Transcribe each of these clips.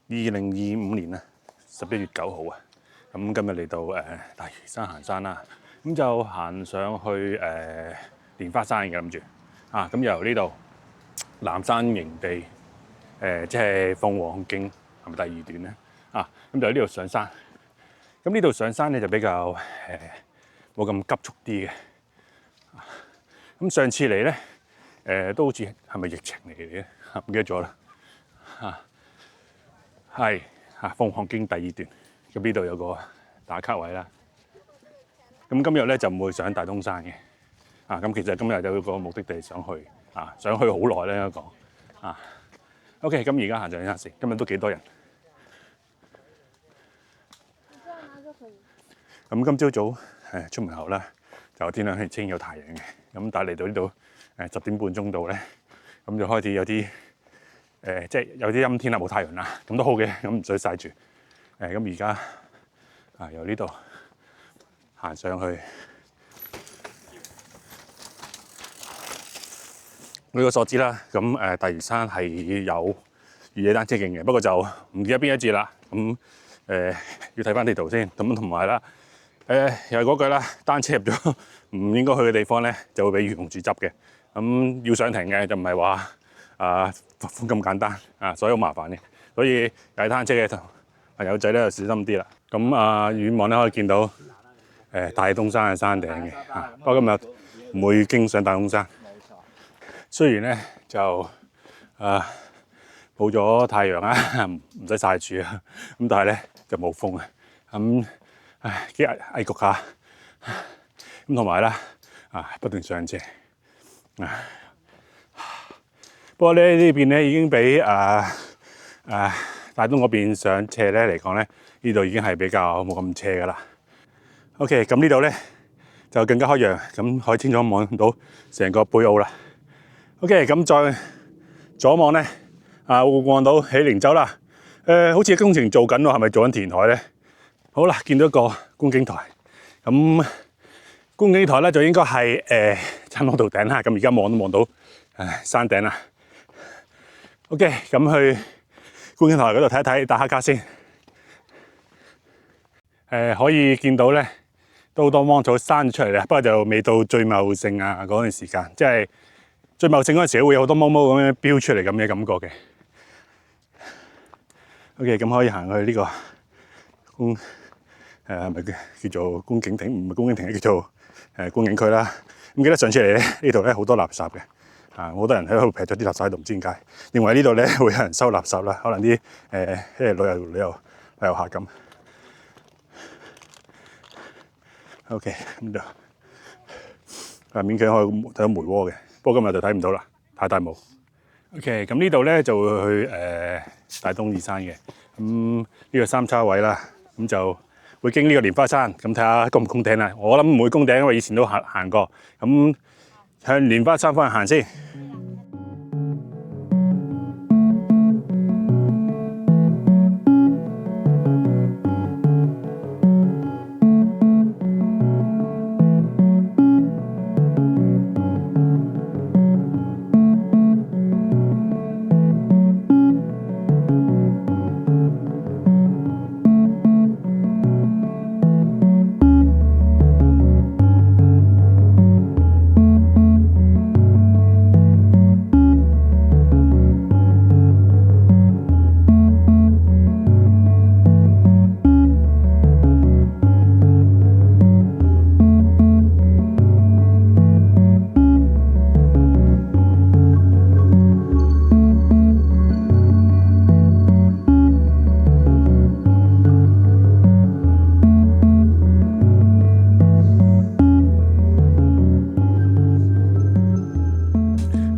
2025年啊11月9號啊，咁今日嚟到大嶼山行山啦，咁就行上去蓮花山嘅諗住啊，咁由呢度南山營地即係鳳凰徑係咪第2段咧？啊，咁就喺呢度上山。咁呢度上山咧就比較冇咁急促啲嘅。咁上次嚟咧都好似係咪疫情嚟嘅？唔記得咗啦。係鳳凰徑第2段，咁呢度有個打卡位啦。咁今日咧就唔會上大東山嘅。咁其實今日有個目的地想去想去好耐咧，應該講OK， 咁而家行上山先，今日都幾多人。咁今朝早出門口啦，就天亮氣清有太陽嘅，咁但係嚟到呢度10點半鐘度咧，咁就開始有啲即係有啲陰天啦，冇太陽啦，咁都好嘅，咁唔使曬住。咁而家由呢度行上去。據我所知啦，咁大嶼山係有越野單車徑嘅，不過就唔記得邊一節啦。咁要睇翻地圖先，咁同埋啦。又係嗰句啦，單車入咗唔應該去嘅地方咧，就會俾漁農署執嘅。咁要上庭嘅，就唔係話罰款咁簡單所以好麻煩嘅。所以踩單車嘅朋友仔咧就小心啲啦。咁遠望咧可以見到大東山嘅山頂嘅不過今日唔會經上大東山。雖然咧就冇咗太陽啊，唔使曬住啊，咁但係咧就冇風啊，咁幾翳焗下，咁同埋咧不斷上斜。不過咧呢邊咧已經比大東嗰邊上斜咧嚟講咧，呢度已經係比較冇咁斜噶啦。OK， 咁呢度咧就更加開揚，咁可以清楚望到成個貝澳啦。OK， 咁再左望咧會望到喜靈洲啦。好似工程做緊喎，係咪做緊填海咧？好啦，見到一個觀景台。咁觀景台咧就應該係差唔多到頂啦。咁而家望都望到山頂啦。OK， 咁去觀景台嗰度睇一睇，打下卡先。可以見到咧都好多芒草生出嚟啦，不過就未到最茂盛嗰段時間，即係最茂盛嗰陣時會有好多毛毛咁樣飆出嚟咁嘅感覺嘅。OK， 咁可以行去呢個係咪叫做觀景亭？唔係觀景亭，叫做觀景區啦。咁記得上次嚟咧，呢度咧好多垃圾嘅，好多人喺度劈咗啲垃圾喺度，唔知點解。認為呢度咧會有人收垃圾啦，可能啲即係旅遊客咁。OK， 咁就勉強可以睇到梅窩嘅，不過今日就睇唔到啦，太大霧。OK， 咁呢度咧就會去大東二山嘅，咁呢個3叉位啦，咁就會經呢個蓮花山，咁睇下攻唔攻頂啦。我諗唔會攻頂，因為以前都行過。咁向蓮花山方向行先。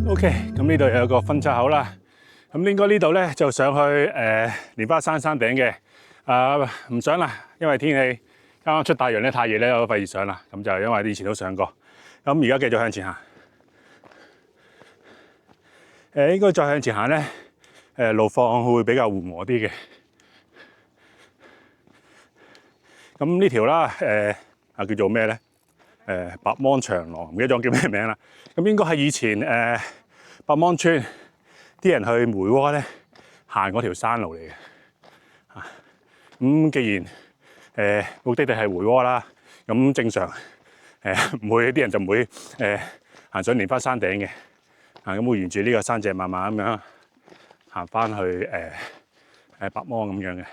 OK， 咁呢度有個分岔口啦。咁應該呢度咧就上去蓮花山山頂嘅。唔上啦，因為天氣啱啱出太陽咧，太熱咧，我費事上啦。咁就因為以前都上過。咁而家繼續向前行。應該再向前行咧，路況會比較緩和啲嘅。咁呢條啦，叫做咩咧？白芒長廊，唔記得咗叫咩名啦。咁應該係以前白芒村啲人去梅窩咧行嗰條山路嚟嘅。既然目的地係回窩啦，咁正常唔會啲人就唔會行上蓮花山頂嘅，咁會沿住呢個山脊慢慢咁樣行翻去白芒咁樣嘅。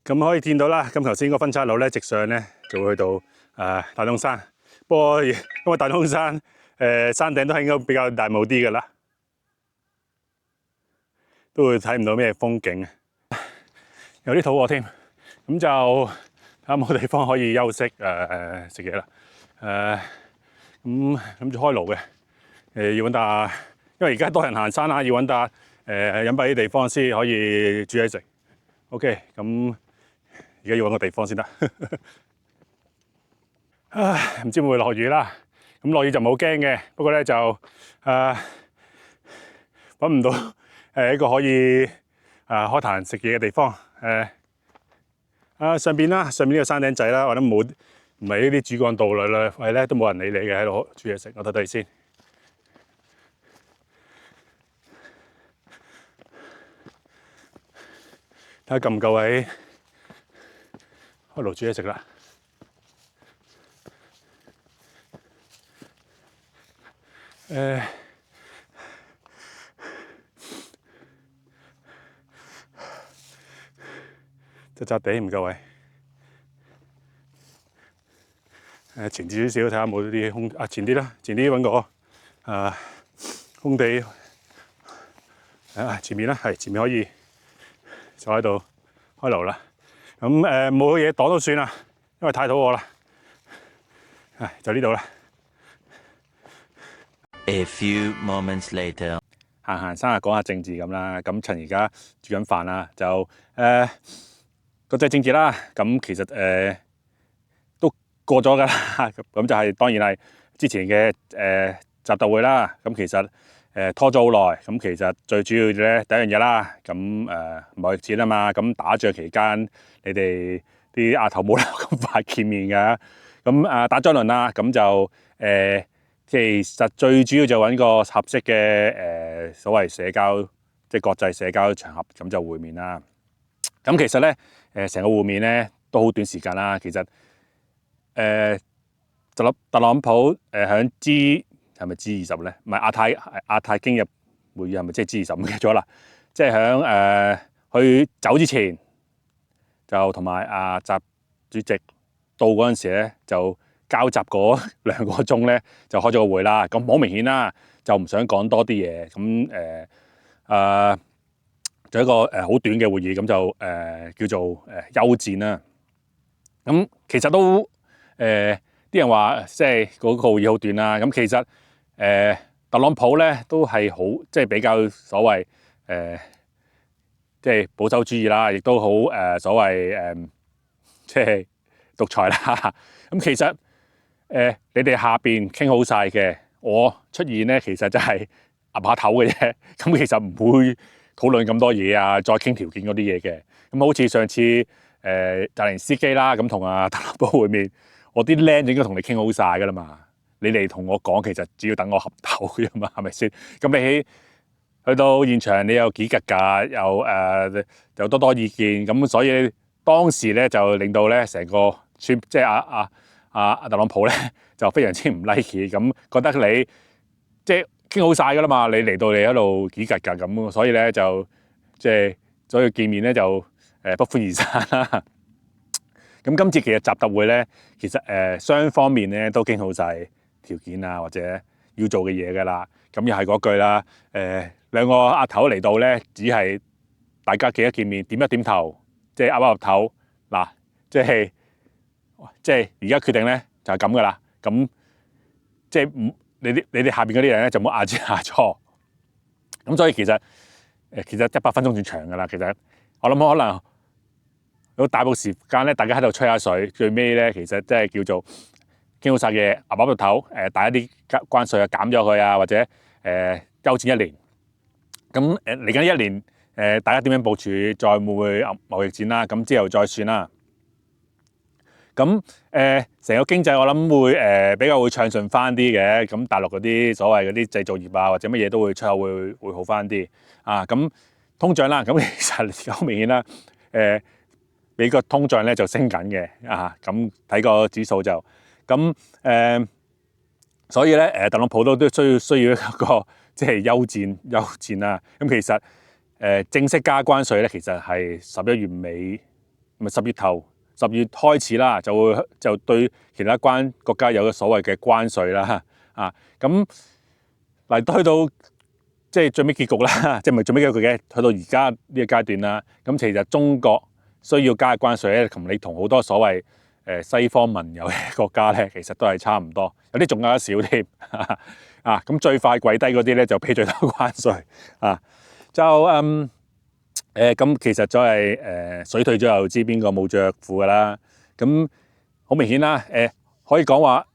咁可以見到啦，咁頭先個分岔路咧，直上咧就會去到大東山。不過因為大東山山頂都係應該比較大霧啲㗎啦，都會睇唔到咩風景，有啲肚餓添。咁就睇下冇地方可以休息食嘢啦。咁諗住開爐嘅，要揾笪，因為而家多人行山啦，要揾笪隱蔽啲地方先可以煮嘢食。OK， 咁。而家要揾個地方先得，唔知會唔會落雨啦？咁落雨就冇驚嘅，不過咧就揾唔到一個可以開壇食嘢嘅地方。上邊啦，上邊呢個山頂仔啦，我諗冇唔係呢啲主幹道啦，係咧都冇人理你嘅喺度煮嘢食。我睇睇先，睇下夠唔夠位。開爐煮嘢食啦！窄地唔夠位。前置少少，睇下冇啲空前啲啦，前啲揾個空地。前面啦，係前面可以就喺度開爐啦。咁冇嘢擋都算啦，因為太肚餓啦。就呢度啦。A few moments later， 行山講下政治咁啦。咁趁而家煮緊飯啦，就國際政治啦。咁其實都過咗㗎啦。咁就係當然係之前嘅習特會啦。咁其實拖咗好耐。咁其實最主要咧第一樣嘢啦，咁貿易戰啊嘛。咁打仗期間，你哋啲亞頭冇理由咁快見面㗎。咁打咗輪啦，咁就其實最主要就揾個合適嘅所謂社交，即係國際社交場合，咁就會面啦。咁其實咧成個會面咧都好短時間啦。其實特朗普響 G 係咪 G20咧？唔係亞太經合會議係咪即係 G20？唔記得咗啦。即係響佢走之前，就同埋習主席到嗰陣時咧就交集嗰2個鐘咧就開咗個會啦。咁好明顯啦，就唔想講多啲嘢。咁就一個好短嘅會議，咁就叫做休戰啦。咁其實都啲人話即係嗰個會議好短啦。咁其實特朗普咧都係好即係比較所謂即係保守主義啦，亦都好所謂即係獨裁啦。咁其實你哋下邊傾好晒嘅，我出現咧其實就係岌下頭嘅啫。咁其實唔會討論咁多嘢啊，再傾條件嗰啲嘢嘅。咁好似上次澤連斯基啦，咁同特朗普會面，我啲靚應該同你傾好晒噶啦嘛。你嚟同我講，其實只要等我合頭啫嘛，係咪先？咁你去到現場，你有幾格價，又多意見，咁所以當時咧就令到咧成個即係特朗普咧就非常之唔 like， 咁覺得你即係傾好晒噶啦嘛，你嚟到你喺度幾格價咁，所以咧就即係所以見面咧就不歡而散啦。咁今次其實習特會咧，其實雙方面咧都傾好晒條件啊，或者要做嘅嘢噶啦。咁又係嗰句啦，兩個阿頭嚟到咧，只係大家記得見面，點一點頭，即係岌頭嗱，即係而家決定咧就係咁噶啦。咁即係你哋下邊嗰啲人咧就唔好亞之下錯。咁所以其實100分鐘算長㗎啦。其實我諗可能有大部分時間咧，大家喺度吹下水，最尾咧其實即係叫做傾好晒嘢，岌岌個頭，大家啲關稅啊減咗佢啊，或者休戰1年。咁嚟緊1年大家點樣部署，再會唔會貿易戰啦？咁之後再算啦。咁成個經濟我諗會比較會暢順翻啲嘅。咁大陸嗰啲所謂嗰啲製造業啊，或者乜嘢都會出口會好翻啲啊。咁通脹啦，咁其實好明顯啦。美國通脹咧就升緊嘅啊。咁睇個指數就咁所以咧特朗普都需要一個即係休戰啦。咁其實正式加關稅咧，其實係11月尾，咪10月頭。10月開始啦，就對其他國家有個所謂嘅關稅啦，啊咁嚟到去到即係最尾結局啦，即係唔係最尾結局嘅，去到而家呢個階段啦。咁其實中國需要加嘅關稅咧，同好多所謂西方盟友嘅國家咧，其實都係差唔多，有啲仲加少添啊。咁最快跪低嗰啲咧就俾最多關稅啊，咁其實就係水退咗又知邊個冇着褲㗎啦。咁好明顯啦，可以講話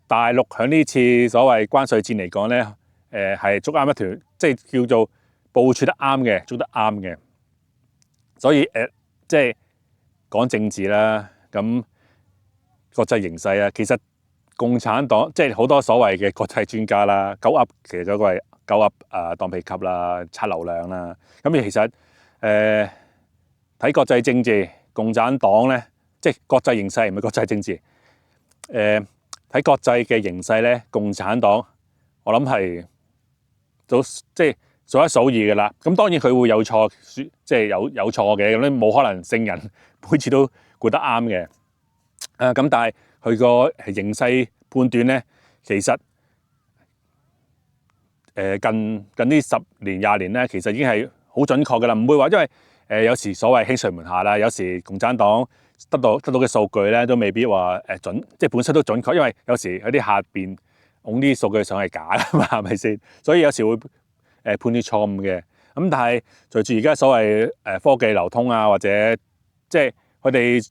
大陸喺呢次所謂關稅戰嚟講咧，係捉啱一條，即係叫做部署得啱嘅，捉得啱嘅。所以即係講政治啦，咁國際形勢啊，其實共產黨即係好多所謂嘅國際專家啦，鳩噏其實嗰個係鳩噏當被吸啦，刷流量啦。咁其實睇國際政治，共產黨咧，即係國際形勢唔係國際政治。睇國際嘅形勢咧，共產黨我諗係即係數一數二嘅啦。咁當然佢會有錯，即係有錯嘅，咁咧冇可能聖人每次都估得啱嘅。咁但係佢個形勢判斷咧，其實近呢10年20年咧，其實已經係好準確嘅啦，唔會話因為有時所謂輕稅門下啦，有時共產黨得到嘅數據咧都未必話準，即係本身都準確，因為有時有啲下邊拱啲數據上係假㗎嘛，係咪先？所以有時會判斷錯誤嘅。咁但係隨住而家所謂科技流通啊，或者即係佢哋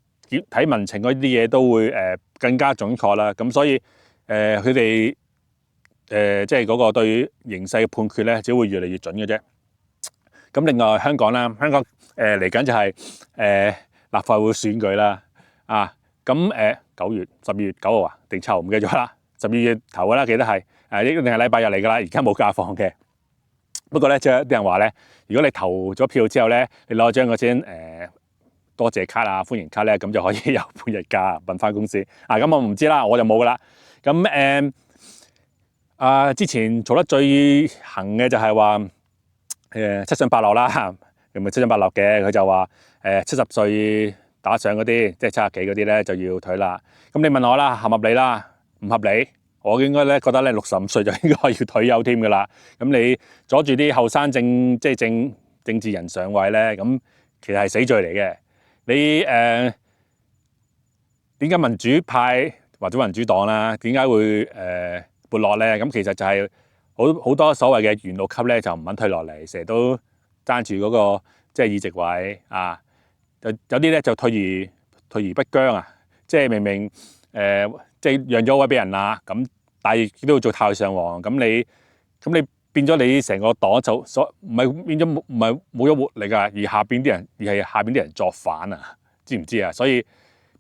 睇民情嗰啲嘢都會更加準確啦。咁所以佢哋即係嗰個對形勢嘅判決咧，只會越嚟越準嘅啫。咁另外香港啦，香港嚟緊就係立法會選舉啦。咁9月12月9號啊，定7號唔記得咗啦。12月頭㗎啦，記得係一定係禮拜日嚟㗎啦。而家冇假放嘅。不過咧，即係啲人話咧，如果你投咗票之後咧，你攞張嗰張多謝卡啊、歡迎卡咧，咁就可以有半日假揾翻公司。咁我唔知啦，我就冇㗎啦。咁之前做得最行嘅就係話七上八落啦，咁咪七上八落嘅。佢就話70歲打上嗰啲，即係70幾嗰啲咧就要退啦。咁你問我啦，合唔合理啦？唔合理，我應該咧覺得咧65歲就應該要退休添㗎啦。咁你阻住啲後生政治人上位咧，咁其實係死罪嚟嘅。你點解民主派或者民主黨啦，點解會撥落咧？咁其實就係好多所謂嘅元老級咧，就唔肯退落嚟，成日都爭住嗰個即係議席位啊。有啲咧就退而不僵啊，即係明明即係讓咗位俾人啦，咁但係亦都要做太上皇。咁你變咗你成個黨就唔係變咗唔係冇咗活力啊，而係下邊啲人作反啊，知唔知啊？所以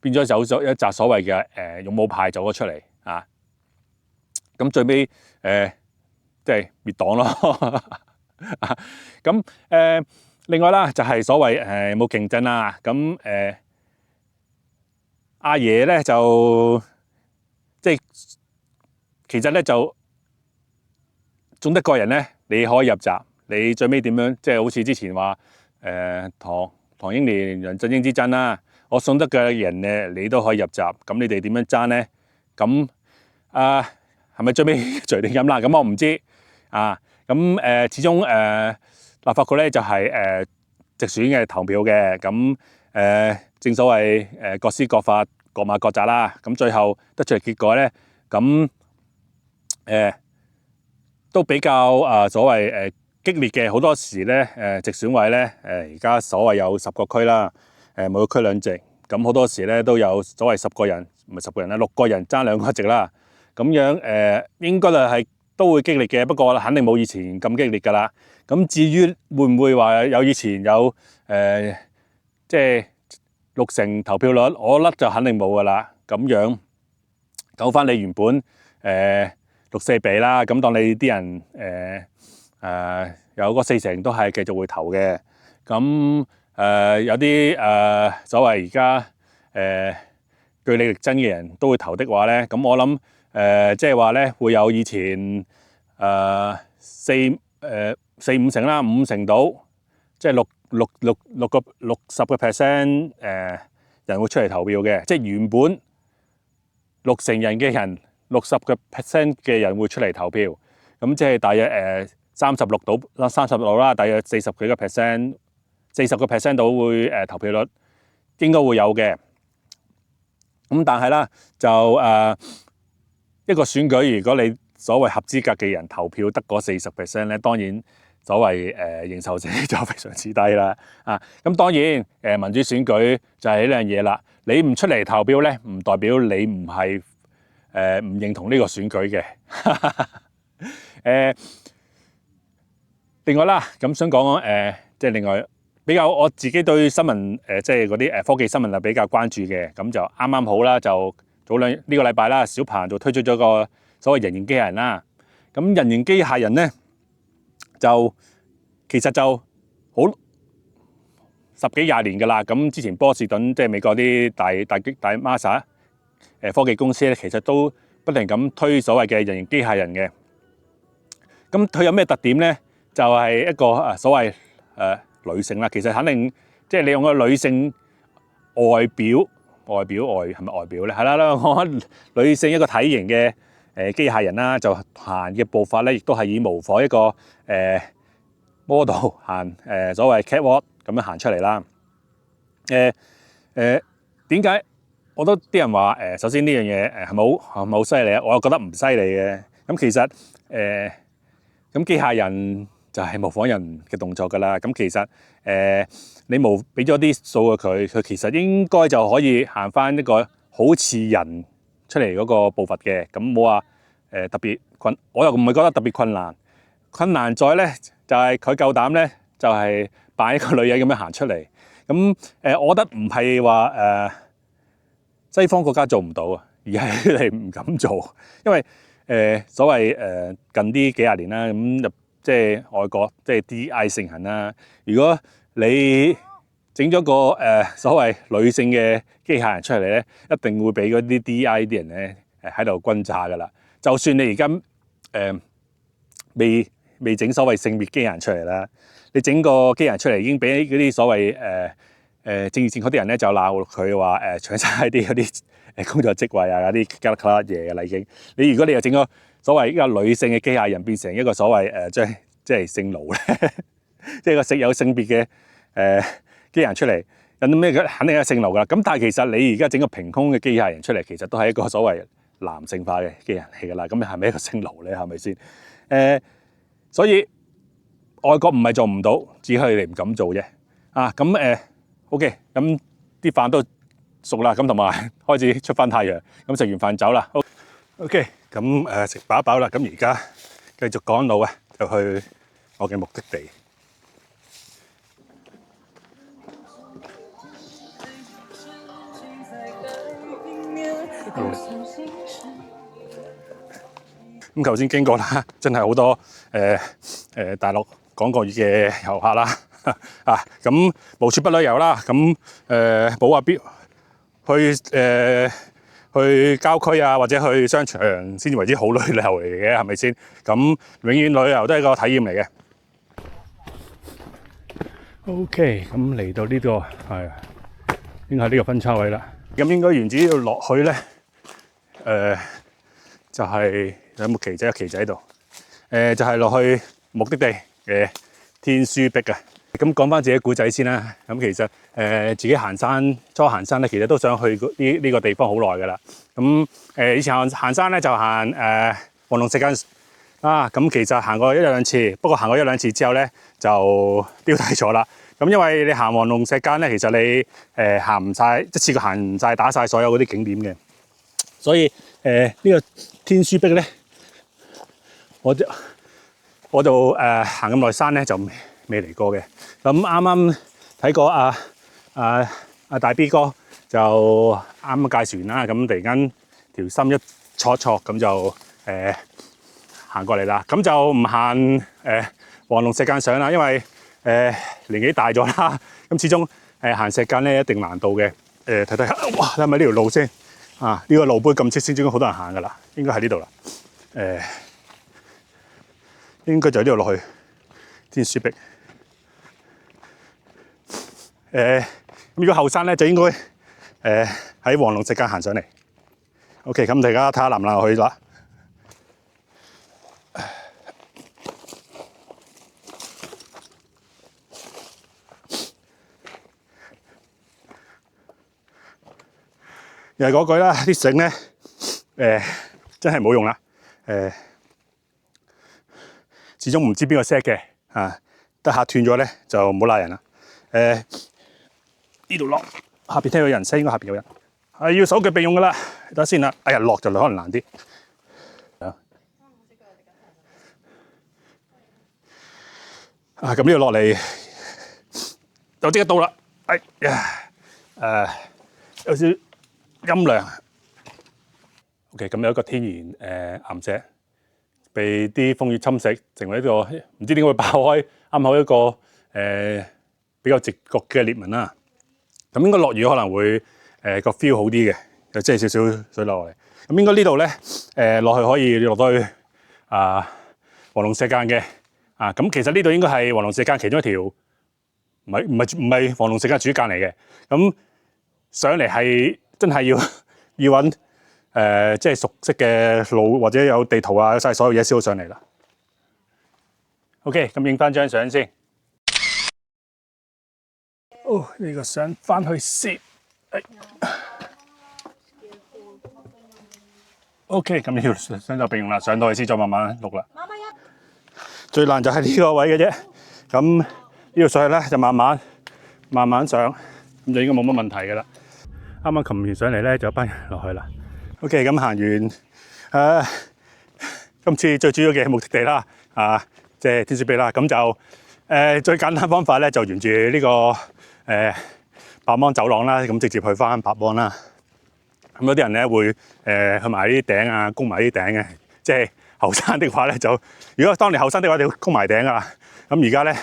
變咗走咗一紮所謂嘅勇武派走咗出嚟啊。咁最尾即係滅黨咯。咁另外啦，就係所謂冇競爭啦。咁阿爺咧就即係其實咧就總得個人咧，你可以入閘。你最尾點樣？即係好似之前話唐英年、梁振英之爭啦。我送得嘅人咧，你都可以入閘。咁你哋點樣爭咧？咁係咪最尾隨定音啦？咁我唔知啊。咁始終立法局咧就係直選嘅投票嘅。咁正所謂各施各法，各馬各責啦。咁最後得出嚟結果咧，咁都比較所謂激烈嘅，好多時咧直選委咧而家所謂有10個區啦，每個區2席，咁好多時咧都有所謂10個人，唔係10個人啦，6個人爭2個席啦，咁樣應該係都會激烈嘅，不過肯定冇以前咁激烈㗎啦。咁至於會唔會話有以前有即係60%投票率，我覺得就肯定冇㗎啦。咁樣講翻你原本6-4比啦，咁當你啲人有嗰40%都係繼續會投嘅。咁有啲所謂而家據理力爭嘅人都會投的話咧，咁我諗即係話咧會有以前4-5成啦，5成到，即係60% 人會出嚟投票嘅，即係原本6成人嘅人，60% 嘅人會出嚟投票，咁即係大約36啦，大約40幾個 percent，40% 到會投票率應該會有嘅。咁但係啦，就一個選舉，如果你所謂合資格嘅人投票得嗰40%咧，當然所謂認受性就非常之低啦。咁當然民主選舉就係呢樣嘢啦。你唔出嚟投票咧，唔代表你唔係唔認同呢個選舉嘅。另外啦，咁想講即係另外比較我自己對新聞即係嗰啲科技新聞係比較關注嘅，咁就啱啱好啦，就早呢個禮拜啦，小鵬就推出咗個所謂人形機械人啦。咁人形機械人咧就其實就好10幾20年㗎啦。咁之前波士頓即係美國啲大 NASA 科技公司咧，其實都不停咁推所謂嘅人形機械人嘅。咁佢有咩特點咧？就係一個所謂女性啦。其實肯定即係你用個女性外表係咪外表咧？係啦，我女性一個體型嘅機械人啦，就行嘅步伐咧，亦都係以模仿一個model 行所謂 catwalk 咁樣行出嚟啦。點解？我覺得啲人話首先呢樣嘢係咪好犀利啊？我又覺得唔犀利嘅。咁其實咁機械人就係模仿人嘅動作㗎啦。咁其實你俾咗啲數佢其實應該就可以行翻一個好似人出嚟嗰個步伐嘅。咁冇話特別困，我又唔係覺得特別困難。困難在咧就係佢夠膽咧，就係扮一個女人咁樣行出嚟。咁我覺得唔係話西方國家做唔到啊，而係佢哋唔敢做，因為所謂近啲幾廿年啦，咁即係外國即係 DEI 盛行啦。如果你整咗個所謂女性嘅機械人出嚟咧，一定會俾嗰啲 DEI 啲人咧喺度轟炸噶啦。就算你而家未整所謂性別機械人出嚟啦，你整個機械人出嚟已經俾嗰啲所謂正義正確啲人咧就鬧佢話搶晒啲嗰啲工作職位啊，有啲吉啦卡嘢嘅啦已經。如果你又整個所謂一個女性嘅機械人變成一個所謂即係性奴咧，即係個有性別嘅機械人出嚟，有啲咩肯定係性奴噶啦。咁但係其實你而家整個平空嘅機械人出嚟，其實都係一個所謂男性化嘅機械人嚟噶啦。咁你係咪一個性奴咧？係咪先？所以外國唔係做唔到，只係佢哋唔敢做啫。OK， 咁啲飯都熟啦，咁同埋開始出翻太陽，咁食完飯走啦。OK，咁食飽飽啦，咁而家繼續趕路啊，就去我嘅目的地。咁頭先經過啦，真係好多大陸講國語嘅遊客啦。咁無處不旅遊啦，咁冇話必去郊區啊，或者去商場先至為之好旅遊嚟嘅，係咪先？咁永遠旅遊都係個體驗嚟嘅。OK， 咁嚟到呢度係應該係呢個分叉位啦。咁應該沿住呢度落去咧，就係有冇旗仔？有旗仔喺度。就係落去目的地嘅天書壁啊。咁講翻自己故仔先啦。咁其實自己行山咧，其實都想去呢個地方好耐噶啦。咁以前行山咧就行黃龍石澗咁其實行過一兩次，不過行過一兩次之後咧就丟低咗啦。咁因為你行黃龍石澗咧，其實你行唔晒，一次過行唔晒打晒所有嗰啲景點嘅，所以呢個天書壁咧，我就行咁耐山咧就未嚟過嘅。咁啱啱睇過阿大 B 哥就啱介紹完啦，咁突然間條心一挫咁就行過嚟啦。咁就唔行黃龍石澗上啦，因為年紀大咗啦，咁始終行石澗咧一定難度嘅。睇睇下，哇！睇咪呢條路先啊？呢個路碑咁清晰，應該好多人行噶啦，應該喺呢度啦。應該就呢度落去天書壁。咁如果後生咧，就應該喺黃龍石澗行上嚟。OK， 咁大家睇下能唔能去啦。又係嗰句啦，啲繩咧真係冇用啦。始終唔知邊個 set 嘅得客斷咗咧就唔好賴人啦。呢度落下邊聽到人聲，應該下邊有人。要手腳並用噶啦，等下先啦。哎呀，落就可能難啲。咁呢度落嚟就即刻到啦。哎呀，有少陰涼。OK， 咁有一個天然岩石，被啲風雨侵蝕，成為一個唔知點解會爆開啱好一個比較直角嘅裂紋啦。咁應該落雨可能會個 feel 好啲嘅，就即係少少水落嚟。咁應該呢度咧落去可以落到去黃龍石澗嘅。咁其實呢度應該係黃龍石澗其中一條，唔係黃龍石澗主澗嚟嘅。咁上嚟係真係要揾即係熟悉嘅路或者有地圖有晒所有嘢先好上嚟啦。OK， 咁影翻張相先。呢個相翻去先。OK， 咁呢條相就並用啦，上到去先再慢慢錄啦。最難就係呢個位嘅啫。咁呢條上去咧就慢慢上，咁就應該冇乜問題嘅啦。啱啱擒完上嚟咧，就有班人落去啦。OK， 咁行完今次最主要嘅目的地啦，即係天書壁啦。咁就最簡單方法咧，就沿住呢個白芒走廊啦，咁直接去翻白芒啦。咁有啲人咧會去埋啲頂攻埋啲頂嘅。即係後生的話咧，就如果當年後生的話，就攻埋頂噶啦。咁而家咧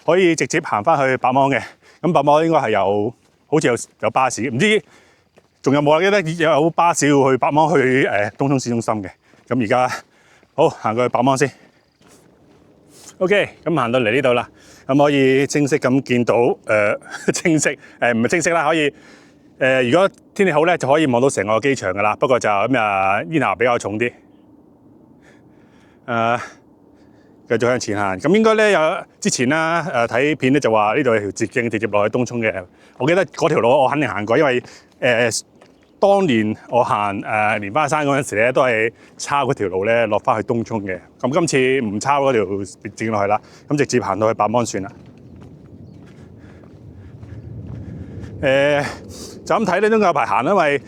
可以直接行翻去白芒嘅。咁白芒應該係好似有巴士，唔知仲有冇啦？記得有巴士要去白芒去東涌市中心嘅。咁而家好行過去白芒先。OK， 咁行到嚟呢度啦，咁可以清晰咁見到清晰唔係清晰啦，可以如果天氣好咧，就可以望到成個機場噶啦。不過就咁煙霞比較重啲。繼續向前行，咁應該咧有之前啦睇片咧就話呢度有條捷徑直接落去東涌嘅。我記得嗰條路我肯定行過，因為當年我行蓮花山嗰陣時咧，都係抄嗰條路咧落翻去東涌嘅。咁今次唔抄嗰條捷徑落去啦，咁直接行到去白芒算啦。就咁睇咧都有排行，因為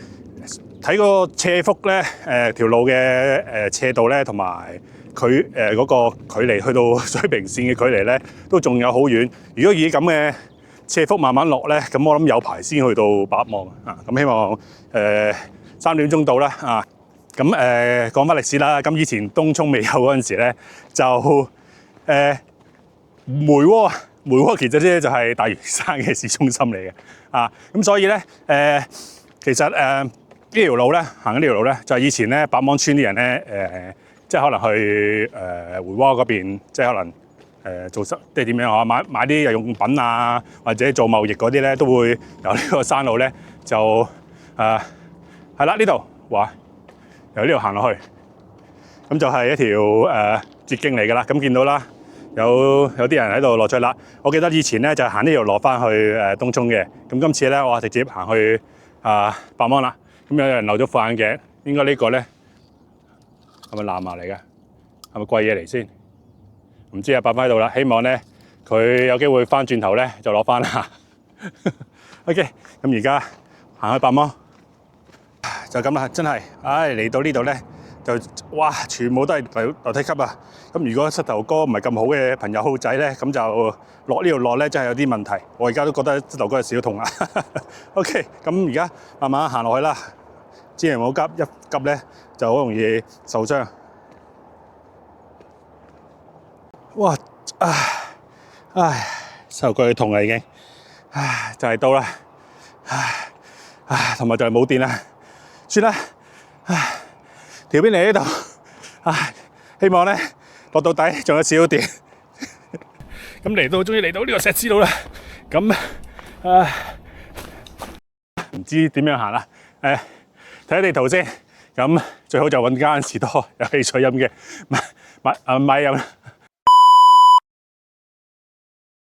睇個斜幅咧條路嘅斜度咧同埋佢嗰個距離去到水平線嘅距離咧都仲有好遠。如果以咁嘅斜幅慢慢落咧，咁我諗有排先去到白芒啊！咁希望3點鐘到啦啊！咁講翻歷史啦，咁以前東涌未有嗰陣時咧，就梅窩其實咧就係大嶼山嘅市中心嚟嘅啊！咁所以咧其實呢條路咧行緊呢條路咧，就係以前咧白芒村啲人咧即係可能去梅窩嗰邊，即係可能。做即係點樣啊？買啲日用品啊，或者做貿易嗰啲咧，都會由呢個山路咧就係啦，呢度哇，由呢度行落去，咁就係一條捷徑嚟㗎啦。咁見到啦，有啲人喺度落咗啦。我記得以前咧就行呢條落翻去東涌嘅，咁今次咧我直接行去白芒啦。咁有人漏咗副眼鏡，應該呢個咧係咪藍牙嚟嘅？係咪貴嘢嚟先？唔知啊，擺翻喺度啦。希望咧佢有機會翻轉頭咧就攞翻啦。OK， 咁而家行去百芒就咁啦，真係，嚟到呢度咧就哇，全部都係樓梯級啊！咁如果膝頭哥唔係咁好嘅朋友仔咧，咁就落呢度落咧真係有啲問題。我而家都覺得膝頭哥有少少痛啊。OK， 咁而家慢慢行落去啦，千祈唔好急，一急咧就好容易受傷。哇！膝頭哥要痛啦已經，就係到啦，同埋就係冇電啦，算啦，條邊嚟呢度，希望咧落到底仲有少少電。咁終於嚟到呢個石屎路啦，咁唔知點樣行啦，睇下地圖先，咁最好就揾間士多有汽水飲嘅買飲啦。